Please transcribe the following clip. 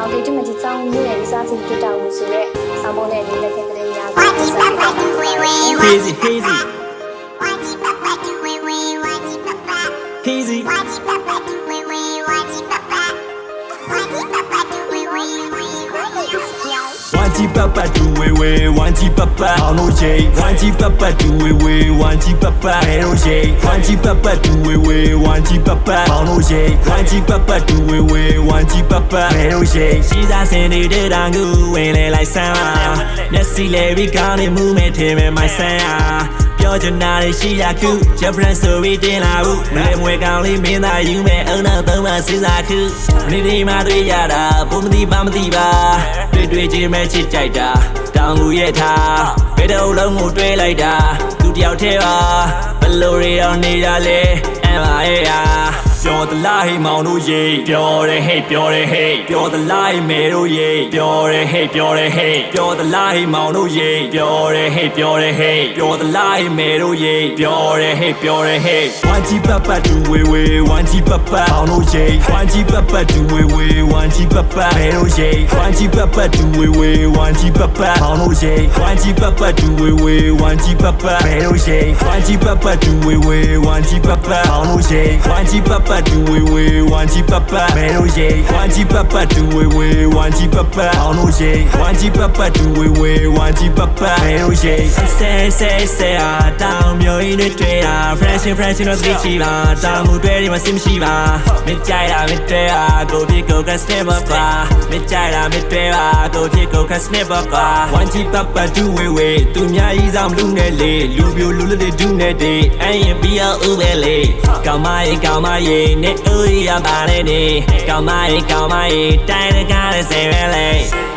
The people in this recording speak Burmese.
အောင်ဒီမကြီးကြောင်းမြို့ရဲ့စားစီတွေ့တာလို့ဆိုရဲဆောင်းပုံနဲ့လေးလက်ကလေးများကို Hazy, hazy, hazy. One G papa do we, one G papa on no J. One G papa do we, one G papa no J. One G papa do we, one G papa on no J. One G papa do we, one G papa no J. She's a sandy did I go when they like Sama. Let's see, let me count the movement him and my son. ပြောချင်တာရှိရခု Different story တင်လာဘူးမလေးမွေကောင်းလေးမင်းသားယူမဲ့အုံနောက်သုံးပါစဉ်းစားခုနေ့ဒီမှတွေ့ရတာဘုံမသိပါမသိပါတွေ့ချင်းမဲ့ချစ်ကြိုက်တာတောင်ကူရဲ့ထားဘယ်တော့လုံးကိုတွေ့လိုက်တာသူတယောက်တည်းပါဘလို့ရအောင်နေရလဲအမအေးဟာပြောသလားဟိမောင်တို့ရေပြောတယ်ဟဲ့ပြောတယ်ဟဲ့ပြောသလားဟိမဲတို့ရေပြောတယ်ဟဲ့ပြောတယ်ဟဲ့ပြောသလားဟိမောင်တို့ရေပြောတယ်ဟဲ့ပြောတယ်ဟဲ့ပြောသလားဟိမဲတို့ရေပြောတယ်ဟဲ့ပြောတယ်ဟဲ့ One G papa do we one G papa အောင်တို့ရေ One G papa do we one G papa မဲတို့ရေ One G papa do we one G papa အောင်တို့ရေ One G papa do we one G papa မဲတို့ရေ One G papa do we one G papa အောင်တို့ရေ One G papa do we one G papa မဲတို့ရေ One G papa do we one G papa အောင်တို့ရေ One G papa do we one G papa မဲတို့ရေ say တောင်မျိုးရင်းတွေတွေ့တာ fresh တော့သိချီပါတောင်မူတွေ့ဒီမှာစင်မရှိပါမကြိုက်တာမတွေ့ပါကိုဖြစ်ကိုက snap up ပါမကြိုက်တာမတွေ့ပါကိုဖြစ်ကိုက snap up ပါ One G papa do we သူများကြီးဆောင်လူနဲ့လေလူပြိုလူတွေဒူးနဲ့တေးအဲ့ရင်ပြီးအောင်ဦးပဲလေကောင်းမရေနဲ့ဦးရပါလေနေကောင်းမရေတိုင်းတကားတဲ့ဆယ်ပဲလေ